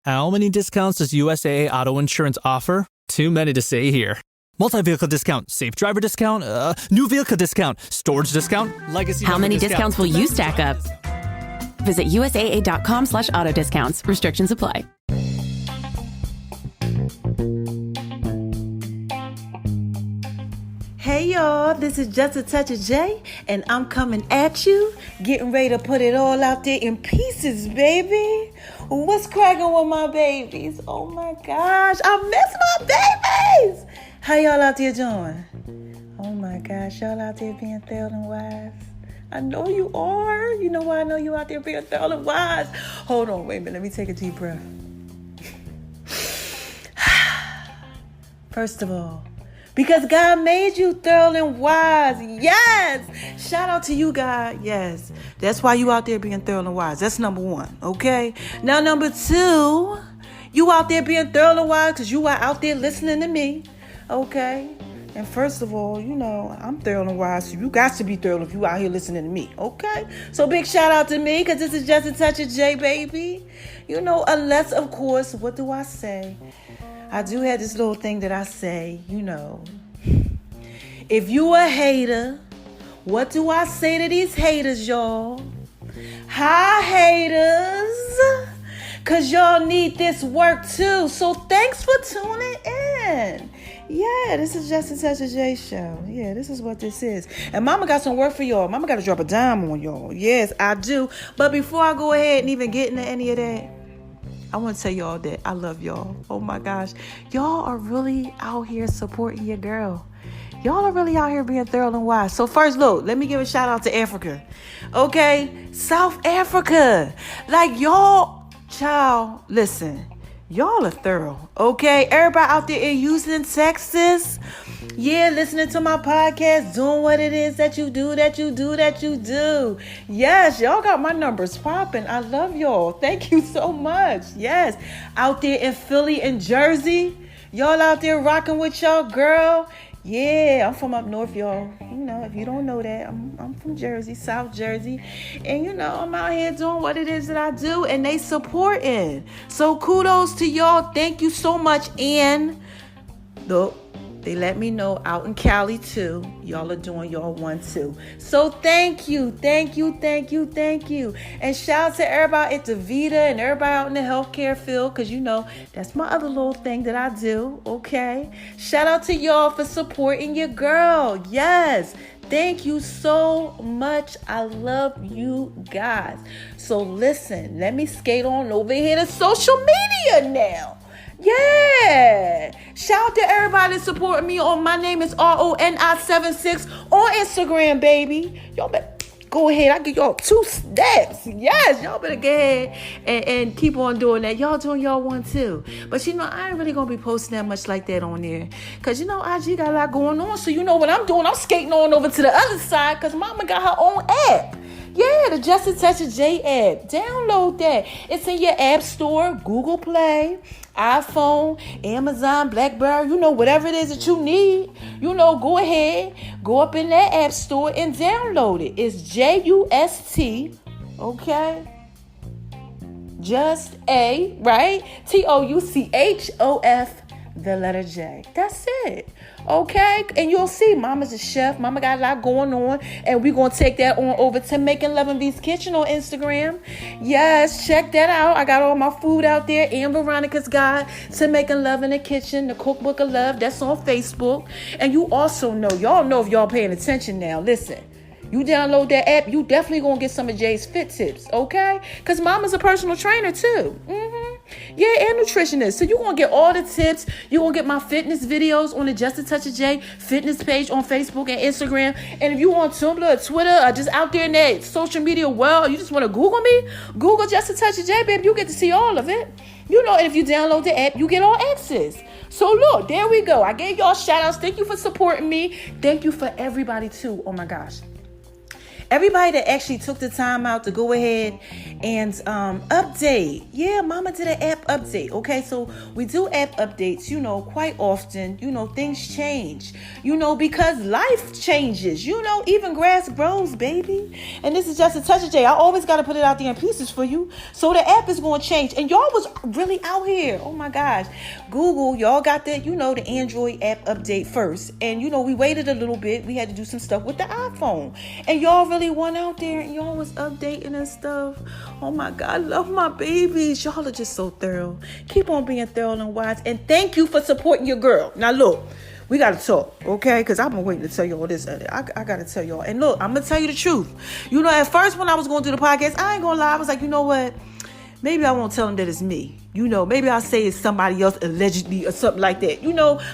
How many discounts does USAA Auto Insurance offer? Too many to say here. Multi-vehicle discount, safe driver discount, new vehicle discount, storage discount, legacy. How many discounts will you stack up? Visit USAA.com/auto discounts. Restrictions apply. Hey y'all, this is Just a Touch of J, and I'm coming at you, getting ready to put it all out there in pieces, baby. What's cracking with my babies? Oh my gosh, I miss my babies. How y'all out there doing? Oh my gosh, y'all out there being thorough and wise. I know you are. You know why I know you out there being thorough and wise? Hold on, wait a minute. Let me take a deep breath. First of all, because God made you thorough and wise. Yes. Shout out to you, God. Yes. That's why you out there being thorough and wise. That's number one. Okay. Now, number two, you out there being thorough and wise because you are out there listening to me. Okay. And first of all, you know, I'm thorough and wise, so you got to be thorough if you out here listening to me. Okay. So big shout out to me because this is Just a Touch of J, baby. You know, unless, of course, what do I say? I do have this little thing that I say, you know. If you a hater, what do I say to these haters, y'all? Hi, haters. Because y'all need this work, too. So thanks for tuning in. Yeah, this is Just a Touch of J show. Yeah, this is what this is. And Mama got some work for y'all. Mama got to drop a dime on y'all. Yes, I do. But before I go ahead and even get into any of that, I want to tell y'all that I love y'all. Oh my gosh. Y'all are really out here supporting your girl. Y'all are really out here being thorough and wise. So first, look, let me give a shout out to Africa. Okay? South Africa. Like y'all, child, listen. Y'all are thorough. Okay? Everybody out there in Houston, Texas. Yeah, listening to my podcast, doing what it is that you do. Yes, y'all got my numbers popping. I love y'all. Thank you so much. Yes, out there in Philly and Jersey, y'all out there rocking with y'all girl. Yeah, I'm from up north, y'all. You know, if you don't know that, I'm from Jersey, South Jersey. And, you know, I'm out here doing what it is that I do, and they supporting. So kudos to y'all. Thank you so much. And, look, they let me know out in Cali, too. Y'all are doing y'all one, too. So thank you. And shout out to everybody at DaVita and everybody out in the healthcare field, because, you know, that's my other little thing that I do, okay? Shout out to y'all for supporting your girl. Yes. Thank you so much. I love you guys. So listen, let me skate on over here to social media now. Yeah. Shout out to everybody that supporting me on My Name is RONI76 on Instagram, baby. Y'all better go ahead. I give y'all 2 steps. Yes, y'all better go ahead and keep on doing that. Y'all doing y'all one too. But you know, I ain't really gonna be posting that much like that on there. Cause you know, IG got a lot going on. So you know what I'm doing? I'm skating on over to the other side because Mama got her own app. Yeah, the Just a Touch of J app. Download that. It's in your app store, Google Play, iPhone, Amazon, BlackBerry, you know, whatever it is that you need. You know, go ahead, go up in that app store and download it. It's JUST, okay? Just A, right? TOUCHOF, the letter J. That's it. Okay? And you'll see Mama's a chef. Mama got a lot going on. And we're going to take that on over to Making Love in V's Kitchen on Instagram. Yes, check that out. I got all my food out there. And Veronica's Guide to Making Love in the Kitchen, the Cookbook of Love. That's on Facebook. And you also know, y'all know if y'all paying attention now. Listen. You download that app, you definitely gonna get some of Jay's fit tips, okay? Because Mama's a personal trainer too. Yeah, and nutritionist. So you're gonna get all the tips. You're gonna get my fitness videos on the Just a Touch of J fitness page on Facebook and Instagram. And if you on Tumblr or Twitter or just out there in that social media world, you just wanna Google me, Google Just a Touch of J, baby, you get to see all of it. You know, and if you download the app, you get all access. So look, there we go. I gave y'all shout outs. Thank you for supporting me. Thank you for everybody too. Oh my gosh. Everybody that actually took the time out to go ahead and update. Yeah, Mama did an app update. Okay, so we do app updates, quite often. Things change, because life changes. Even grass grows, baby. And this is just a touch of J. I always got to put it out there in pieces for you. So the app is going to change. And y'all was really out here. Oh my gosh. Google, y'all got the Android app update first. And, we waited a little bit. We had to do some stuff with the iPhone. And y'all really went out there and y'all was updating and stuff. Oh my God, I love my babies. Y'all are just so thorough. Keep on being thorough and wise. And thank you for supporting your girl. Now look, we got to talk, okay? Because I've been waiting to tell you all this. I got to tell y'all. And look, I'm going to tell you the truth. At first when I was going through the podcast, I ain't going to lie. I was like, you know what? Maybe I won't tell them that it's me. Maybe I'll say it's somebody else allegedly or something like that.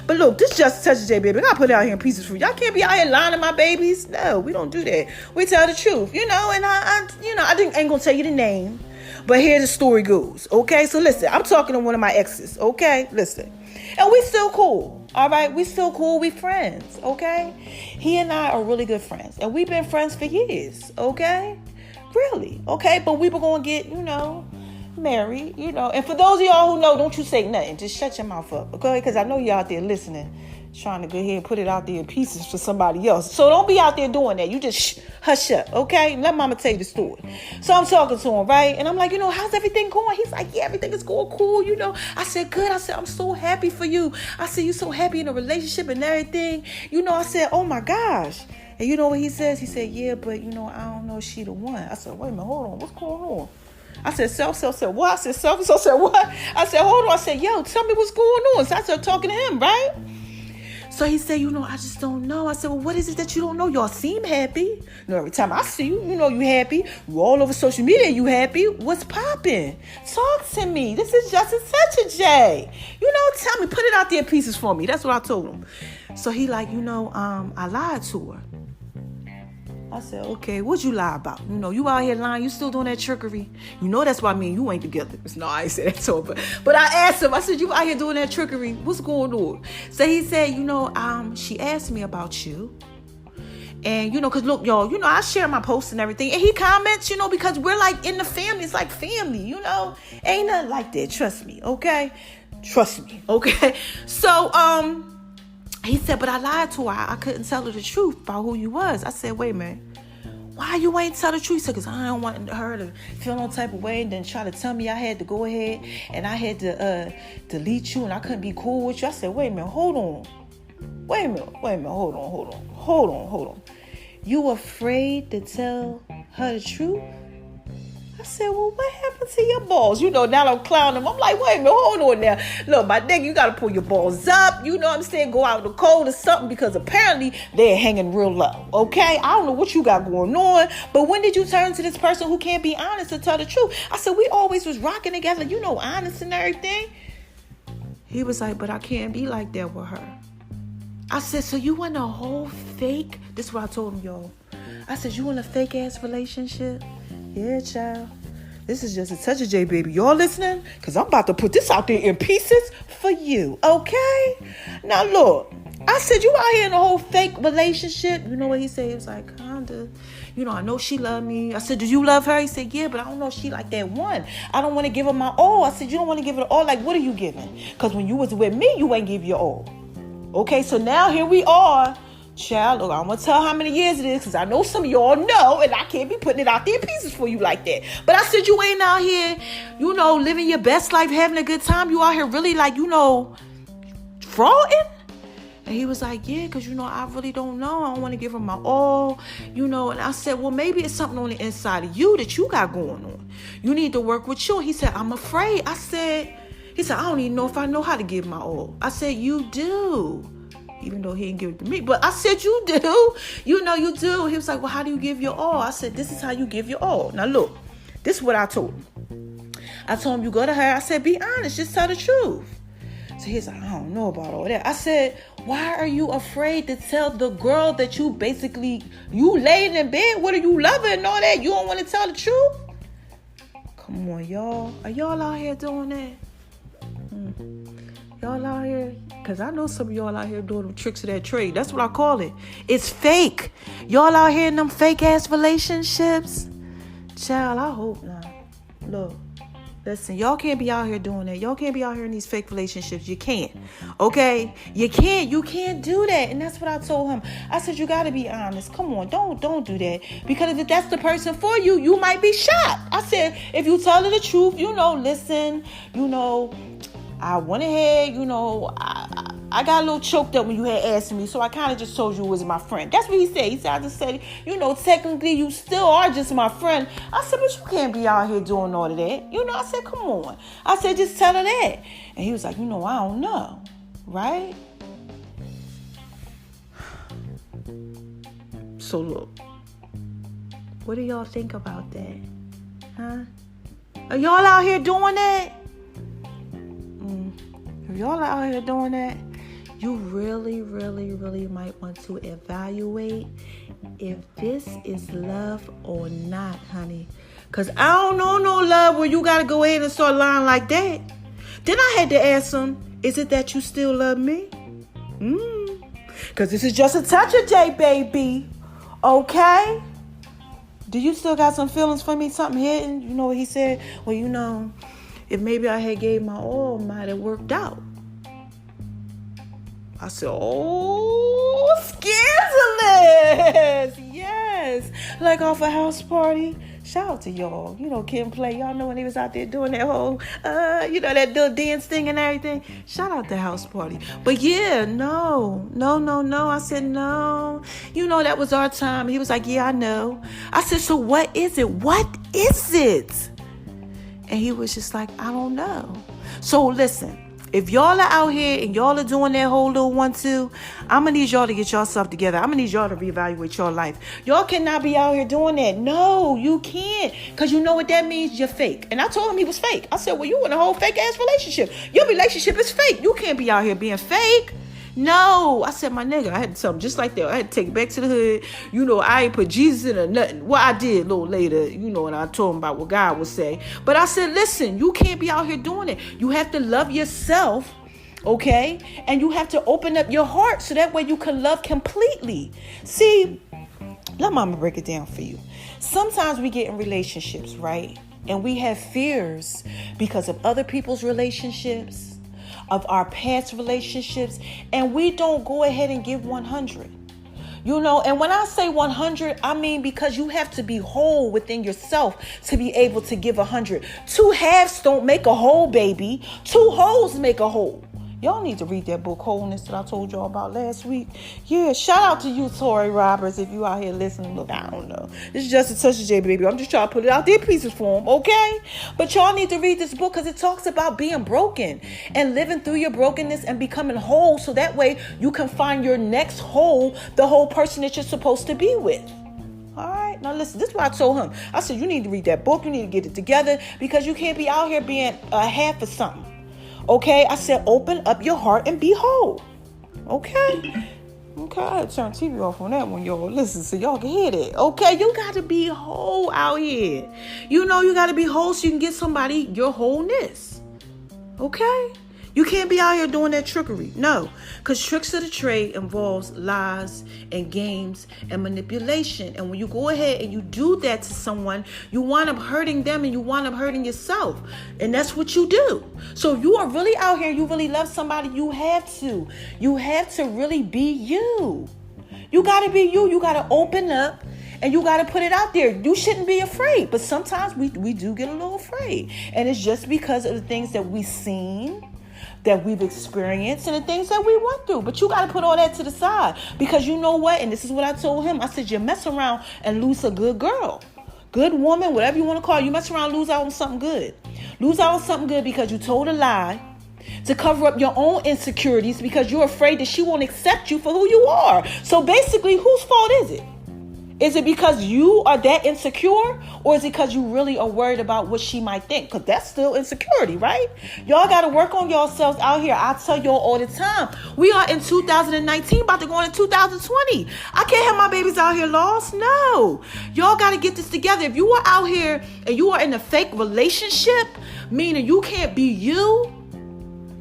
But look, this just touches J, baby. I gotta put it out here in pieces for you. Y'all can't be out here lying to my babies. No, we don't do that. We tell the truth, and I ain't gonna tell you the name, but here the story goes. Okay, so listen, I'm talking to one of my exes. Okay, listen, and we still cool. All right, we still cool. We friends. Okay, he and I are really good friends, and we've been friends for years. Okay, really. Okay, but we were gonna get, married, and for those of y'all who know, don't you say nothing, just shut your mouth up, okay? Because I know you're out there listening, trying to go ahead and put it out there in pieces for somebody else. So don't be out there doing that. You just hush up, okay? Let Mama tell you the story. So I'm talking to him, right? And I'm like, how's everything going? He's like, yeah, everything is going cool, I said, good. I said, I'm so happy for you. I said, you're so happy in a relationship and everything. I said, oh my gosh. And you know what he says? He said, yeah, but I don't know if she the one. I said, wait a minute, hold on, what's going on? I said, self, what? I said, self, said, what? I said, hold on. I said, yo, tell me what's going on. So I started talking to him, right? So he said, I just don't know. I said, well, what is it that you don't know? Y'all seem happy. every time I see you, you happy. You all over social media, you happy. What's popping? Talk to me. This is just such a J. Tell me, put it out there in pieces for me. That's what I told him. So he like, I lied to her. I said, okay, what'd you lie about? You out here lying. You still doing that trickery. That's why me and you ain't together. No, I ain't say that to him. But I asked him. I said, you out here doing that trickery. What's going on? So he said, she asked me about you. And, because look, y'all, I share my posts and everything. And he comments, because we're like in the family. It's like family, Ain't nothing like that. Trust me, okay? Trust me, okay? So, he said, but I lied to her. I couldn't tell her the truth about who you was. I said, wait a minute. Why you ain't tell the truth? He said, because I don't want her to feel no type of way and then try to tell me I had to go ahead and I had to delete you and I couldn't be cool with you. I said, wait a minute, hold on. Wait a minute, hold on. You afraid to tell her the truth? I said, well, what happened to your balls? Now I'm clowning them. I'm like, wait a minute, hold on now. Look, my nigga, you got to pull your balls up. You know what I'm saying? Go out in the cold or something because apparently they're hanging real low, okay? I don't know what you got going on, but when did you turn to this person who can't be honest and tell the truth? I said, we always was rocking together, honest and everything. He was like, but I can't be like that with her. I said, so you want a whole fake? This is what I told him, y'all. I said, you want a fake-ass relationship? Yeah, child. This is just a touch of J, baby. Y'all listening? Because I'm about to put this out there in pieces for you, okay? Now, look. I said, you out here in a whole fake relationship. You know what he said? He was like, kinda. I know she loved me. I said, do you love her? He said, yeah, but I don't know if she like that one. I don't want to give her my all. I said, you don't want to give her all? Like, what are you giving? Because when you was with me, you ain't give your all. Okay, so now here we are. Child, look, I'm going to tell how many years it is because I know some of y'all know and I can't be putting it out there in pieces for you like that. But I said, you ain't out here, living your best life, having a good time. You out here really like, frauding? And he was like, yeah, because, I really don't know. I don't want to give her my all, And I said, well, maybe it's something on the inside of you that you got going on. You need to work with you. He said, I'm afraid. He said, I don't even know if I know how to give my all. I said, you do. Even though he didn't give it to me. But I said, you do. You do. He was like, well, how do you give your all? I said, this is how you give your all. Now, look, this is what I told him. I told him, you go to her. I said, be honest. Just tell the truth. So he's like, I don't know about all that. I said, why are you afraid to tell the girl that you laying in bed with her, you love her and all that? You don't want to tell the truth? Come on, y'all. Are y'all out here doing that? Y'all out here, because I know some of y'all out here doing the tricks of that trade. That's what I call it. It's fake. Y'all out here in them fake-ass relationships. Child, I hope not. Look, listen, y'all can't be out here doing that. Y'all can't be out here in these fake relationships. You can't. Okay? You can't do that. And that's what I told him. I said, you got to be honest. Come on, don't do that. Because if that's the person for you, you might be shot. I said, if you tell her the truth, listen, I went ahead, I got a little choked up when you had asked me, so I kind of just told you it was my friend. That's what he said. He said, I just said, technically you still are just my friend. I said, but you can't be out here doing all of that. I said, come on. I said, just tell her that. And he was like, I don't know. Right? So look, what do y'all think about that? Huh? Are y'all out here doing that? If y'all are out here doing that, you really, really, really might want to evaluate if this is love or not, honey. Because I don't know no love where you got to go ahead and start lying like that. Then I had to ask him, is it that you still love me? Because this is just a touch of J, baby. Okay? Do you still got some feelings for me? Something hidden? You know what he said? Well, if maybe I had gave my all, might have worked out. I said, oh, scandalous. Yes. Like off a house party. Shout out to y'all. Kid and Play. Y'all know when they was out there doing that whole, that little dance thing and everything. Shout out the house party. But yeah, no. I said, no. That was our time. He was like, yeah, I know. I said, so what is it? What is it? And he was just like, I don't know. So listen, if y'all are out here and y'all are doing that whole little 1-2, I'm going to need y'all to get yourself together. I'm going to need y'all to reevaluate your life. Y'all cannot be out here doing that. No, you can't. Because you know what that means? You're fake. And I told him he was fake. I said, well, you in a whole fake ass relationship. Your relationship is fake. You can't be out here being fake. No, I said, my nigga, I had to tell him just like that. I had to take it back to the hood. I ain't put Jesus in or nothing. Well, I did a little later, and I told him about what God would say. But I said, listen, you can't be out here doing it. You have to love yourself, okay? And you have to open up your heart so that way you can love completely. See, let mama break it down for you. Sometimes we get in relationships, right? And we have fears because of other people's relationships, of our past relationships, and we don't go ahead and give 100. And when I say 100, I mean because you have to be whole within yourself to be able to give 100. 2 halves don't make a whole, baby. 2 wholes make a whole. Y'all need to read that book, Wholeness, that I told y'all about last week. Yeah, shout out to you, Tori Roberts, if you out here listening. Look, I don't know. This is just a touch of J, baby. I'm just trying to put it out there pieces for them, okay? But y'all need to read this book because it talks about being broken and living through your brokenness and becoming whole so that way you can find your next whole, the whole person that you're supposed to be with. All right, now listen, this is what I told him. I said, you need to read that book. You need to get it together because you can't be out here being a half of something. Okay, I said, open up your heart and be whole. Okay, I had to turn TV off on that one, y'all. Listen, so y'all can hear that. Okay, you got to be whole out here. You got to be whole so you can get somebody your wholeness. Okay? You can't be out here doing that trickery. No, because tricks of the trade involves lies and games and manipulation. And when you go ahead and you do that to someone, you wind up hurting them and you wind up hurting yourself. And that's what you do. So if you are really out here, you really love somebody, you have to. You have to really be you. You got to be you. You got to open up. And you got to put it out there. You shouldn't be afraid. But sometimes we do get a little afraid. And it's just because of the things that we've seen, that we've experienced, and the things that we went through. But you got to put all that to the side. Because you know what? And this is what I told him. I said, you mess around and lose a good girl. Good woman, whatever you want to call it. You mess around and lose out on something good. Lose out on something good because you told a lie to cover up your own insecurities because you're afraid that she won't accept you for who you are. So basically, whose fault is it? Is it because you are that insecure, or is it because you really are worried about what she might think? Because that's still insecurity, right? Y'all got to work on yourselves out here. I tell y'all all the time. We are in 2019, about to go into 2020. I can't have my babies out here lost. No. Y'all got to get this together. If you are out here and you are in a fake relationship, meaning you can't be you,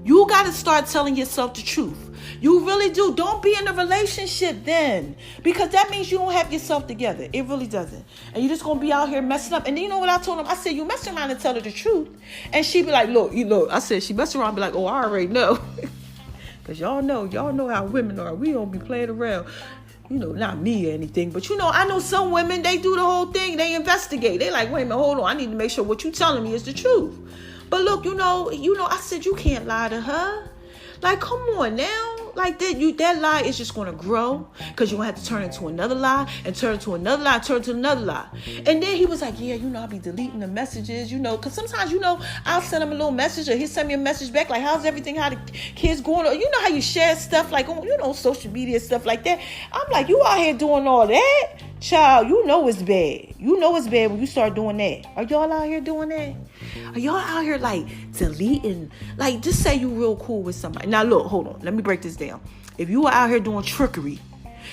You got to start telling yourself the truth. You really do. Don't be in a relationship then, because that means you don't have yourself together. It really doesn't. And you're just going to be out here messing up. And then you know what I told him? I said, you mess around and tell her the truth. And she be like, look. I said, she mess around and be like, oh, I already know. Because y'all know how women are. We don't be playing around. Not me or anything, but I know some women, they do the whole thing. They investigate. They like, wait a minute, hold on. I need to make sure what you telling me is the truth. But look, I said, you can't lie to her. Like, come on now. Like that lie is just going to grow, because you're going to have to turn into another lie and turn to another lie, turn to another lie. And then he was like, yeah, I'll be deleting the messages, because sometimes, I'll send him a little message, or he'll send me a message back, like, how's everything, how the kids going? Or how you share stuff, like, on social media, stuff like that. I'm like, you out here doing all that? Child, it's bad. It's bad when you start doing that. Are y'all out here doing that? Are y'all out here like deleting? Like, just say you real cool with somebody. Now look, hold on. Let me break this down. If you are out here doing trickery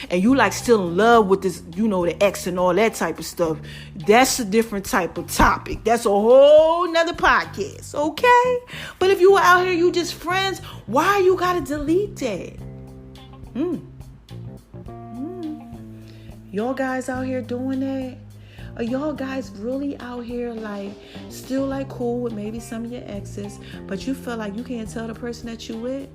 and you like still in love with this, the ex and all that type of stuff, that's a different type of topic. That's a whole nother podcast, okay? But if you are out here, you just friends, why you gotta delete that? Y'all guys out here doing that? Are y'all guys really out here like still like cool with maybe some of your exes, but you feel like you can't tell the person that you with?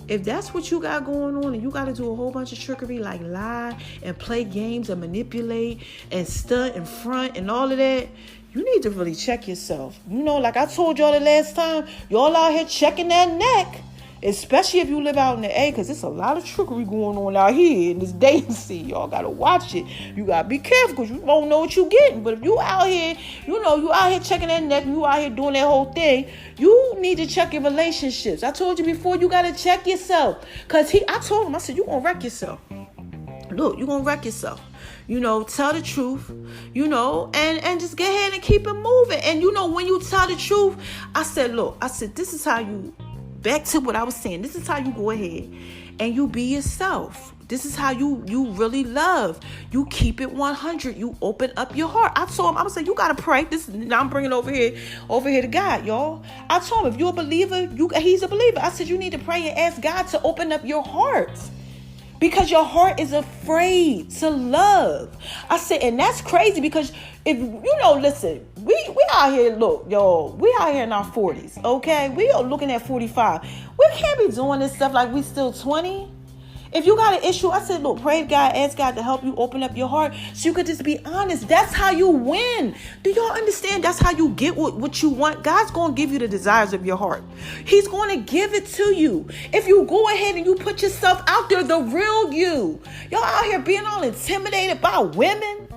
If that's what you got going on and you got to do a whole bunch of trickery, like lie and play games and manipulate and stunt and front and all of that, you need to really check yourself. Like I told y'all the last time, y'all out here checking that neck. Especially if you live out in the A, because there's a lot of trickery going on out here in this dating scene. Y'all got to watch it. You got to be careful, because you don't know what you're getting. But if you out here, you out here checking that neck, and you out here doing that whole thing, you need to check your relationships. I told you before, you got to check yourself. Because I told him, I said, you're going to wreck yourself. Look, you're going to wreck yourself. Tell the truth, and just go ahead and keep it moving. And, when you tell the truth, I said, this is how you... Back to what I was saying. This is how you go ahead and you be yourself. This is how you really love. You keep it 100. You open up your heart. I told him, I was like, you got to pray. Now I'm bringing over here to God, y'all. I told him, if you're a believer, he's a believer. I said, you need to pray and ask God to open up your heart, because your heart is afraid to love. I said, and that's crazy, because if listen, we out here, look, y'all, we out here in our 40s, okay? We are looking at 45. We can't be doing this stuff like we still 20. If you got an issue, I said, look, pray to God, ask God to help you open up your heart so you could just be honest. That's how you win. Do y'all understand? That's how you get what you want. God's going to give you the desires of your heart. He's going to give it to you. If you go ahead and you put yourself out there, the real you. Y'all out here being all intimidated by women.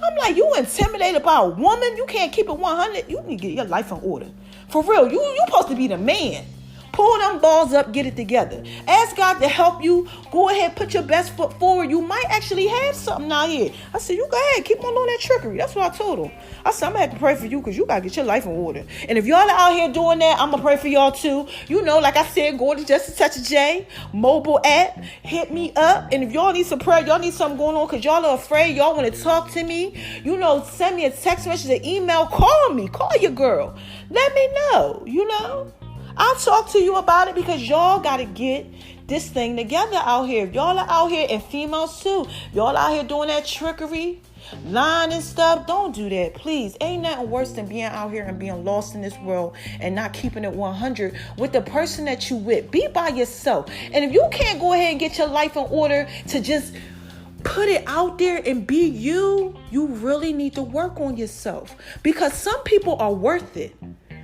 I'm like, you intimidated by a woman? You can't keep it 100. You need to get your life in order. For real, you supposed to be the man. Pull them balls up, get it together. Ask God to help you. Go ahead, put your best foot forward. You might actually have something out here. I said, you go ahead, keep on doing that trickery. That's what I told him. I said, I'm going to have to pray for you, because you got to get your life in order. And if y'all are out here doing that, I'm going to pray for y'all too. Like I said, go to Just a Touch of J mobile app. Hit me up. And if y'all need some prayer, y'all need something going on because y'all are afraid, y'all want to talk to me, send me a text message, an email, call me. Call your girl. Let me know, I'll talk to you about it, because y'all got to get this thing together out here. If y'all are out here, and females too, y'all out here doing that trickery, lying and stuff, don't do that, please. Ain't nothing worse than being out here and being lost in this world and not keeping it 100 with the person that you with. Be by yourself. And if you can't go ahead and get your life in order to just put it out there and be you really need to work on yourself, because some people are worth it.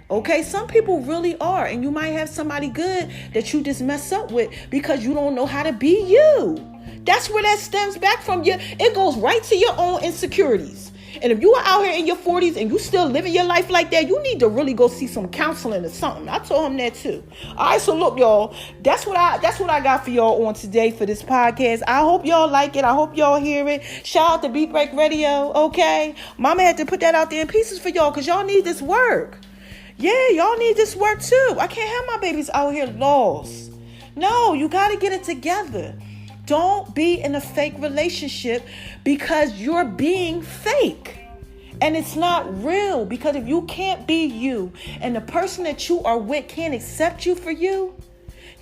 Okay, some people really are, and you might have somebody good that you just mess up with because you don't know how to be you. That's where that stems back from. It goes right to your own insecurities. And if you are out here in your 40s and you still living your life like that, you need to really go see some counseling or something. I told him that too. All right, so look, y'all, that's what I got for y'all on today for this podcast. I hope y'all like it. I hope y'all hear it. Shout out to Beat Break Radio, okay? Mama had to put that out there in pieces for y'all because y'all need this work. Yeah, y'all need this work too. I can't have my babies out here lost. No, you got to get it together. Don't be in a fake relationship because you're being fake. And it's not real, because if you can't be you and the person that you are with can't accept you for you,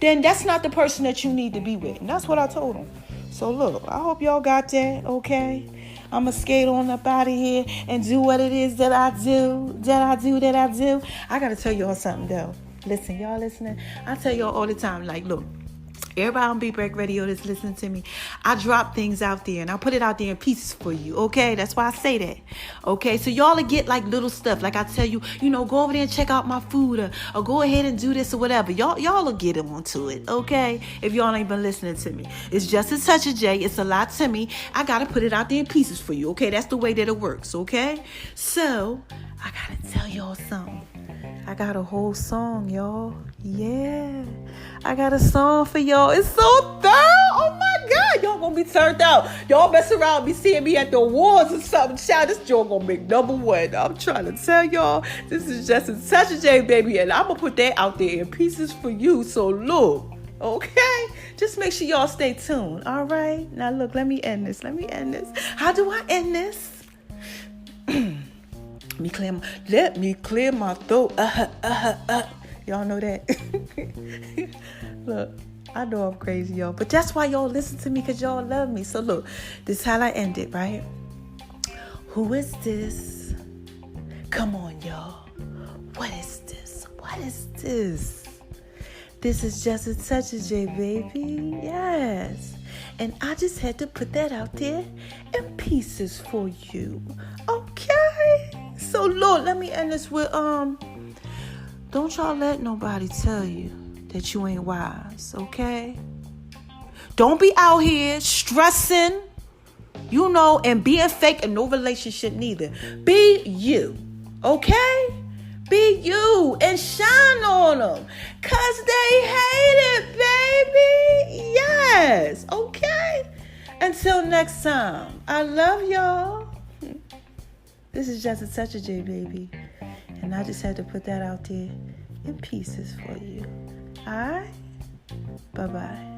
then that's not the person that you need to be with. And that's what I told him. So look, I hope y'all got that, okay? I'm going to skate on up out of here and do what it is that I do. I got to tell y'all something, though. Listen, y'all listening? I tell y'all all the time, like, look. Everybody on Beat Break Radio that's listening to me, I drop things out there and I put it out there in pieces for you, okay? That's why I say that, okay? So y'all will get like little stuff. Like I tell you, go over there and check out my food or go ahead and do this or whatever. Y'all will get onto it, okay? If y'all ain't been listening to me. It's just a touch of J. It's a lot to me. I got to put it out there in pieces for you, okay? That's the way that it works, okay? So I got to tell y'all something. I got a whole song, y'all. Yeah. I got a song for y'all. It's so thorough. Oh my God. Y'all gonna be turned out. Y'all mess around, be seeing me at the awards or something. Child, this joint gonna make #1. I'm trying to tell y'all, this is just a touch of J, baby. And I'm gonna put that out there in pieces for you. So look, okay? Just make sure y'all stay tuned. All right? Now look, let me end this. How do I end this? Let me clear my throat. Y'all know that. Look, I know I'm crazy, y'all, but that's why y'all listen to me, because y'all love me. So look, this is how I end it, right? Who is this? Come on, y'all. What is this? This is just a touch of J, baby. Yes. And I just had to put that out there in pieces for you. Okay? So, Lord, let me end this with, don't y'all let nobody tell you that you ain't wise, okay? Don't be out here stressing, and being fake in no relationship neither. Be you, okay? Be you and shine on them, because they hate it, baby. Yes, okay? Until next time, I love y'all. This is just a touch of J, baby. And I just had to put that out there in pieces for you. All right? Bye-bye.